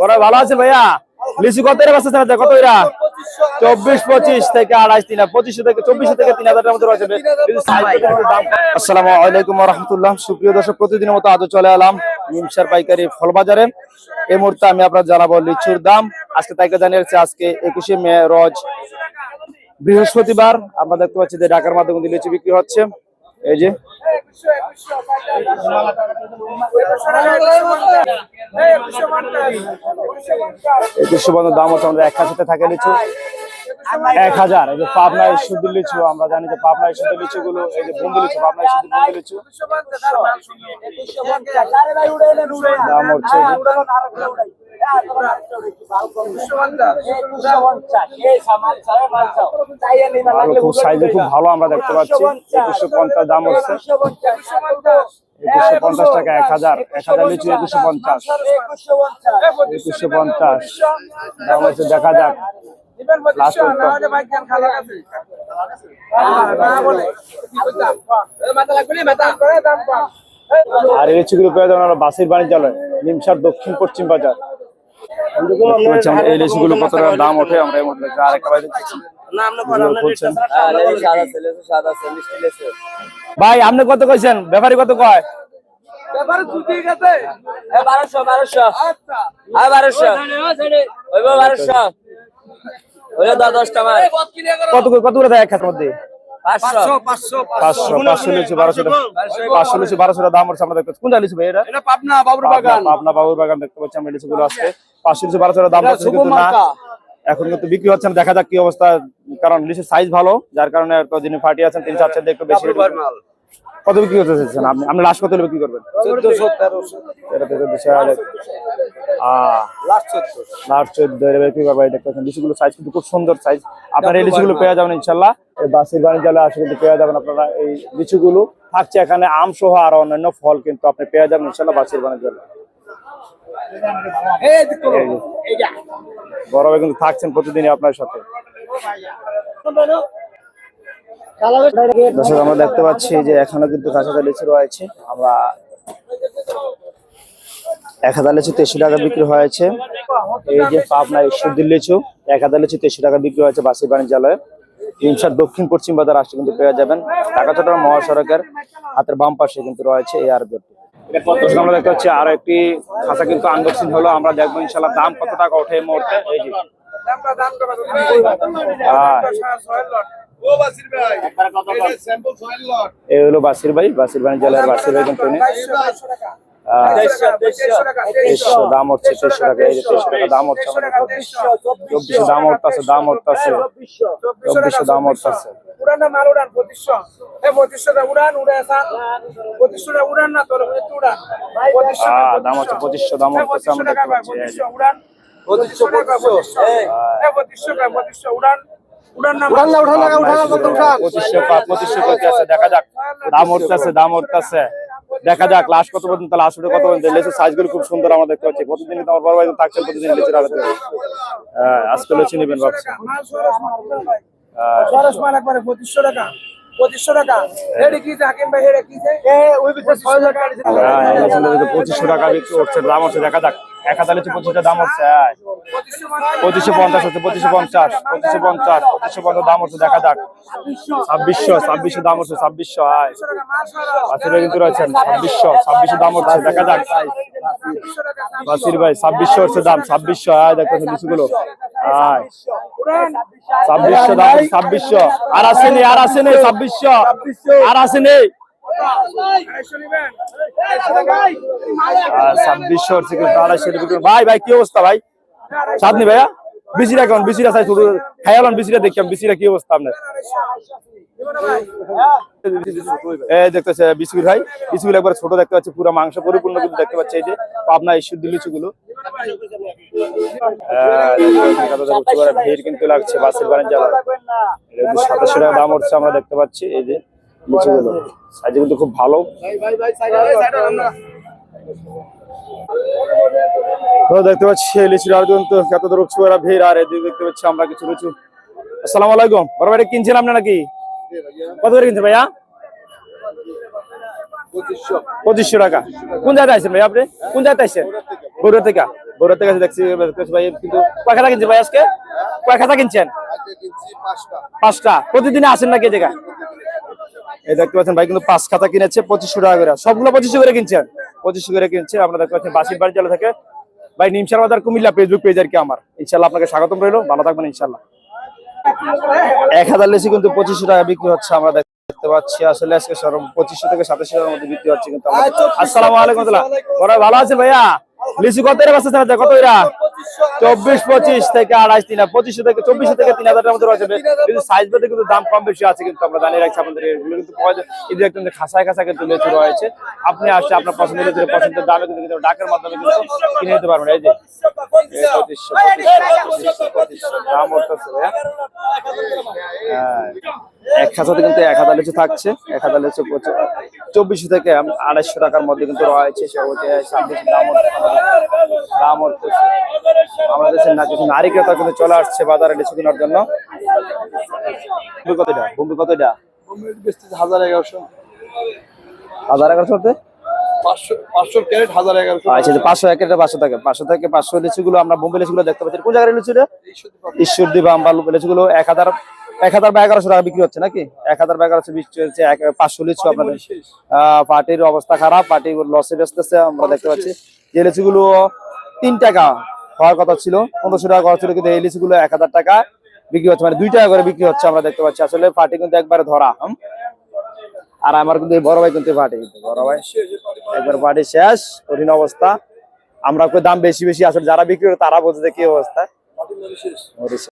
ওরা ভালো আছে ভাইয়া? লিচু কত এর বাচ্চা আছে? কত এরা? 24-25 থেকে 28-3 2500 থেকে 2400 থেকে 3000 এর মধ্যে রয়েছে। আসসালামু আলাইকুম ওয়া রাহমাতুল্লাহ। সুপ্রিয় দর্শক, প্রতিদিনের মতো আজও চলে এলাম নিমসার পাইকারি ফল বাজারে। এই মুহূর্তে আমি আপনাদের জানাবো লিচুর দাম। আজকে তারিখে জানিয়েছি আজকে 21শে মে রোজ বৃহস্পতিবার। আপনারা দেখতে পাচ্ছেন যে ঢাকার মাধ্যমে লিচু বিক্রি হচ্ছে। এই যে দাম হচ্ছে আমাদের 1000 থাকে লিচু 1000। এই যে পাবনা শুদ্ধ লিচু, আমরা জানি যে পাবনা শুদ্ধ লিচু গুলো, এই যে বন্ধু লিচু, পাবনা শুদ্ধ বন্ধু লিচু দাম হচ্ছে সাইজে খুব ভালো আমরা দেখতে পাচ্ছি। 2150 দাম হচ্ছে, 2150 টাকা 1000 লিচু 2150 দাম হচ্ছে। দেখা যাক আর এই লিচুগুলো পেয়ে যাবেন আমরা বাসির বাণিজ্যালয় নিমসার দক্ষিণ পশ্চিম বাজার। এই লিচুগুলো কত টাকা দাম ওঠে আমরা এই মধ্যে আরেকটা ভাই আপনি কত কইছেন? ব্যাপারী কত কয়? কত করে দেয় এক খাতের মধ্যে? 500 লিচু 1200 দাম হচ্ছে। আমরা দেখতে পাচ্ছি কোনটা লিচু ভাই? এটা পাবনা বাবুর বাগান দেখতে পাচ্ছি আমরা। লিচুগুলো আজকে 500 লিচু 1200 দাম হচ্ছে, কিন্তু না এখন কিন্তু বিক্রি হচ্ছে না। দেখা যাক কি অবস্থা, কারণ লিচুর সাইজ ভালো, যার কারণে যিনি পার্টি আছেন 3-4 একটু বেশি। কত বিক্রি করতে চাচ্ছেন আপনি? আপনি লাস্ট কত বিক্রি করবেন? 14 বিক্রি করবেন। লিচুগুলো সাইজ কিন্তু খুব সুন্দর সাইজ। আপনারা এই লিচুগুলো পেয়ে যাবেন ইনশাল্লাহ বাসির বাণিজ্যালয়ে আসলে কিন্তু পেয়ে যাবেন আপনারা। এই লিচুগুলো থাকছে এখানে আম সহ আর অন্যান্য ফল কিন্তু আপনি পেয়ে যাবেন ইনশাল্লাহ বাসির বাণিজ্যালয়ে। বড় ভাই কিন্তু থাকছেন প্রতিদিনই আপনার সাথে। দর্শক, আমরা দেখতে পাচ্ছি যে এখনো কিন্তু কাঁচা লিচু রয়েছে। আমরা 1000 লিচু 83 টাকা বিক্রি হয়েছে। এই যে পাবনা শুদ্ধ লিচু 1000 লিচু 83 টাকা বিক্রি হয়েছে বাসির বাণিজ্যালয়ে নিমসার দক্ষিণ পশ্চিম বাজার আসছে কিন্তু পেয়ে যাবেন। ঢাকা চট্টগ্রাম মহাসড়কের হাতের বাম পাশে কিন্তু রয়েছে এই আড়তটি। আমরা দেখতে পাচ্ছি আরো একটি খাঁচা কিন্তু আনবক্সিং হলো। আমরা দেখবো ইনশাল্লাহ দাম কত টাকা ওঠে এই মুহূর্তে। এই যে এই হলো বাসির ভাই, বাসির বাণিজ্যালয়ের বাসির ভাই কিন্তু দাম হচ্ছে 2300 টাকা। এই যে 2300 টাকা দাম হচ্ছে আমাদের। 2400 দাম উঠতেছে 2400 দাম উঠতেছে। দাম হচ্ছে 2500 দাম উঠতেছে আমরা দেখতে পাচ্ছি। 2500 দেখা যাক দাম উঠতেছে দেখা যাক লাস্ট কত পর্যন্ত, লাস্ট কত পর্যন্ত। লেচুর সাইজগুলো খুব সুন্দর আমরা দেখতে পাচ্ছি। প্রতিদিন আমার বড় ভাই থাকছে প্রতিদিন লেচুর আড়তে। আজকে লেচু নেবেন ভাবছি 2500 টাকা। 2500 টাকা বিক্রি করছে, দাম হচ্ছে। দেখা যাক 1000 লিচু 25 দাম হচ্ছে। 2550 হচ্ছে, 2550 দাম হচ্ছে। দেখা যাক 2600 দাম হচ্ছে। 2600 কিন্তু রয়েছেন 2600 দাম হচ্ছে। দেখা যাক বাসির ভাই 2600 হচ্ছে দাম। 2600 দেখতেছেন লিচুগুলো 2600 দাম। 2600 আর আসেনি 2600 আর আসেনি 2600 হচ্ছে কিন্তু 250 ভাই। ভাই কি অবস্থা ভাই? সাদনি ভাইয়া বিসিরা কেমন? বিসিরা চাই ছোট খাইলাম, বিসিরা দেখলাম। বিসিরা কি অবস্থা আপনার? দেখতেছে বিস্কুট ভাই, বিস্কুট একবার ছোট দেখতে পাচ্ছি, পুরো মাংস পরিপূর্ণ কিন্তু দেখতে পাচ্ছি। এই যে পাবনা এই শুদ্ধ লিচুগুলো ভিড় কিন্তু লাগছে বাসের বাণিজ্যালয়। 2700 টাকা দাম হচ্ছে আমরা দেখতে পাচ্ছি। এই যে লিচুগুলো সাইজ কিন্তু খুব ভালো। দেখতে পাচ্ছি লিচুর আর কিন্তু কত দূর ভিড়। আর এদিকে দেখতে পাচ্ছি আমরা কিছু লিচু। আসসালামু আলাইকুম, বড় ভাই কিনছেন আপনি নাকি? কত করে কিনছেন ভাইয়া? 2500 টাকা। কোন জায়গায় আছেন ভাই আপনি? কোন জায়গায় আছেন? বগুড়া থেকে। ওরা থেকে দেখছি ভাই, কিন্তু কয় খাতা কিনছে ভাই আজকে? কয় খাতা কিনছেন? 5টা। প্রতিদিন আসেন নাকি এই জায়গায়? এই দেখতে পাচ্ছেন ভাই কিন্তু 5 খাতা কিনেছে 2500 টাকা করে। সবগুলো 2500 করে কিনছেন? 2500 করে কিনছে। আপনারা দেখতে পাচ্ছেন বাসির বাড়ি জেলা থেকে ভাই নিমসার বাজার কুমিল্লা ফেসবুক পেজ আর কি আমার। ইনশাআল্লাহ আপনাকে স্বাগতম রইলো, ভালো থাকবেন ইনশাআল্লাহ। 1000 লিচি কিন্তু 2500 টাকা বিক্রি হচ্ছে, আমরা দেখতে পাচ্ছি। আসলে আজকে সর্ব 2500 থেকে 2700 টাকার মধ্যে বিক্রি হচ্ছে কিন্তু। আসসালামু আলাইকুম রাহমাতুল্লাহ। বড় ভালো আছেন ভাইয়া? লিচু কত এর বাচ্চা আছে? কত এরা? 24-25 থেকে 28-3, 2500 থেকে 2400 থেকে 3000 টাকার মধ্যে রয়েছে। কিন্তু সাইজ ভেদে কিন্তু দাম কম বেশি আছে কিন্তু, আমরা জানিয়ে রাখছি আপনাদের। এগুলো কিন্তু পাওয়া যায় এই যে একদম খাসায় খাসা কিন্তু লিচু রয়েছে। আপনি আসলে আপনার পছন্দের লিচু পছন্দের দামে কিন্তু ডাকের মাধ্যমে কিন্তু কিনে নিতে পারবেন। এই যে 2500 দাম উঠতেছে ভাইয়া। এক খাঁচাতে কিন্তু 1000 লিচু থাকছে। 1000 লিচু 2400 থেকে 2800 টাকার মধ্যে কিন্তু রয়েছে। দাম উঠতেছে। আমাদের কিছু নারী ক্রেতা কিন্তু চলে আসছে বাজারে লিচু কেনার জন্য। কতটা বোম্বে? কতটা 1100 1100 500 ক্যারেট 1100। আচ্ছা, 500 এক ক্যারেটে 500 টাকা। 500 থেকে 500 লিচুগুলো আমরা বোম্বে লিচুগুলো দেখতে পাচ্ছি। কোন জায়গার লিচু রে? ঈশ্বরদী বা আম্বাল লিচুগুলো 1000 বা 1100 টাকা বিক্রি হচ্ছে নাকি? 1000 বা 1100 বিক্রি হচ্ছে। 500 লিচু আপনাদের পার্টির অবস্থা খারাপ, পার্টি লসে বেচতেছে আমরা দেখতে পাচ্ছি। যে লিচুগুলো 3 টাকা হওয়ার কথা ছিল, 1500 টাকা খরচ ছিল, কিন্তু এই লিচুগুলো 1000 টাকা বিক্রি হচ্ছে, মানে 2 টাকা করে বিক্রি হচ্ছে আমরা দেখতে পাচ্ছি। আসলে পার্টি কিন্তু একবারে ধরা। আর আমার কিন্তু এই বড় ভাই কিন্তু পার্টি, কিন্তু বড় ভাই একবার পার্টি শেষ, কঠিন অবস্থা। আমরা দাম বেশি আসলে যারা বিক্রি করে তারা বোঝে কি অবস্থা।